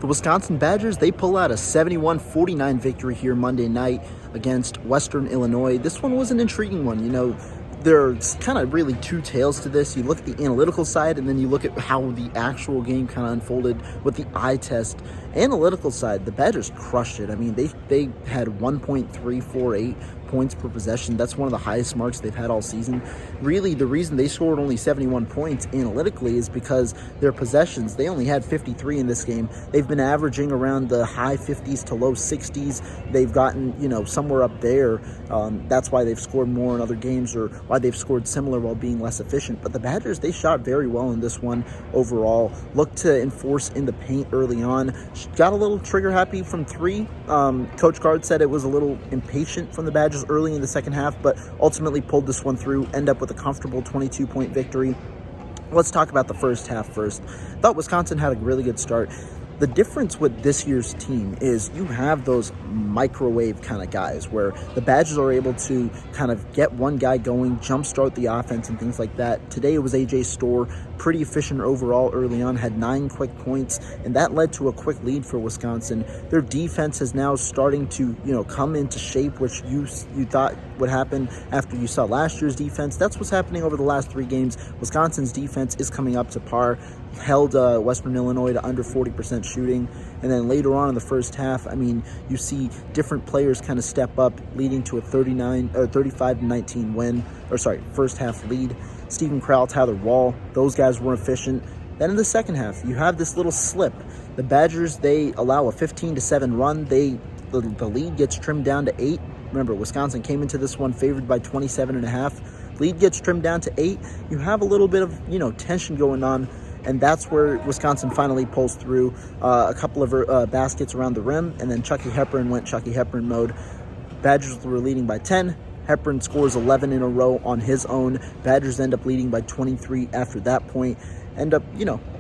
The Wisconsin Badgers, they pull out a 71-49 victory here Monday night against Western Illinois. This one was an intriguing one. There's kind of really two tales to this. You look at the analytical side, and then you look at how the actual game kind of unfolded with the eye test. Analytical side, the Badgers crushed it. I mean, they had 1.348 points per possession. That's one of the highest marks they've had all season. Really, the reason they scored only 71 points analytically is because their possessions, they only had 53 in this game. They've been averaging around the high 50s to low 60s. They've gotten, somewhere up there. That's why they've scored more in other games, or why they've scored similar while being less efficient. But the Badgers, they shot very well in this one overall. Looked to enforce in the paint early on. Got a little trigger happy from three. Coach Card said it was a little impatient from the Badgers early in the second half, but ultimately pulled this one through, end up with a comfortable 22-point victory. Let's talk about the first half first. Thought Wisconsin had a really good start. The difference with this year's team is you have those microwave kind of guys where the Badgers are able to kind of get one guy going, jumpstart the offense and things like that. Today it was A.J. Storr, pretty efficient overall early on, had 9 quick points, and that led to a quick lead for Wisconsin. Their defense is now starting to, come into shape, which you thought would happen after you saw last year's defense. That's what's happening over the last 3 games. Wisconsin's defense is coming up to par. Held Western Illinois to under 40% shooting. And then later on in the first half, you see different players kind of step up, leading to a 35-19 win. First half lead. Stephen Crowell, Tyler Wall, those guys were efficient. Then in the second half, you have this little slip. The Badgers, they allow a 15-7 run. The lead gets trimmed down to 8. Remember, Wisconsin came into this one favored by 27.5. Lead gets trimmed down to 8. You have a little bit of, tension going on. And that's where Wisconsin finally pulls through. A couple of baskets around the rim, and then Chucky Hepburn went Chucky Hepburn mode. Badgers were leading by 10. Hepburn scores 11 in a row on his own. Badgers end up leading by 23 after that point. End up,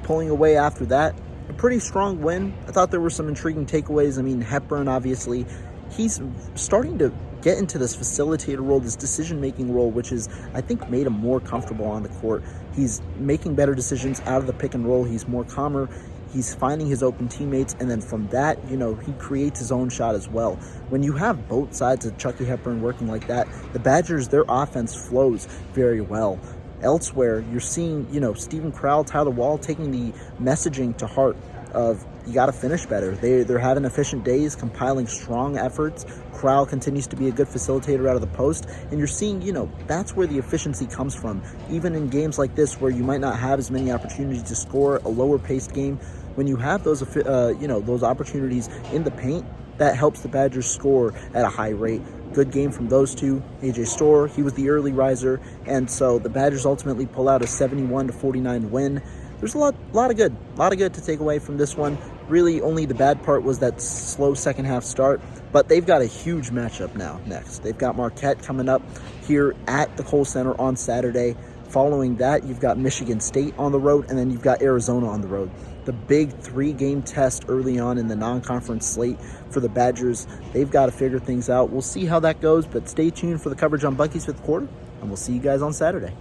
pulling away after that. A pretty strong win. I thought there were some intriguing takeaways. Hepburn, obviously, he's starting to get into this facilitator role, this decision-making role, which is, I think, made him more comfortable on the court. He's making better decisions out of the pick and roll. He's more calmer. He's finding his open teammates, and then from that, he creates his own shot as well. When you have both sides of Chucky Hepburn working like that, the Badgers, their offense flows very well. Elsewhere, you're seeing, Stephen Crowell, Tyler Wall taking the messaging to heart of you got to finish better. They're having efficient days, compiling strong efforts. Crowell continues to be a good facilitator out of the post, and you're seeing, that's where the efficiency comes from. Even in games like this where you might not have as many opportunities to score, a lower paced game, when you have those, those opportunities in the paint, that helps the Badgers score at a high rate. Good game from those two. A.J. Storr, he was the early riser, and so the Badgers ultimately pull out a 71-49 win. There's a lot of good to take away from this one. Really, only the bad part was that slow second half start, but they've got a huge matchup now next. They've got Marquette coming up here at the Kohl Center on Saturday. Following that, you've got Michigan State on the road, and then you've got Arizona on the road. The big 3-game test early on in the non-conference slate for the Badgers. They've got to figure things out. We'll see how that goes, but stay tuned for the coverage on Bucky's Fifth Quarter, and we'll see you guys on Saturday.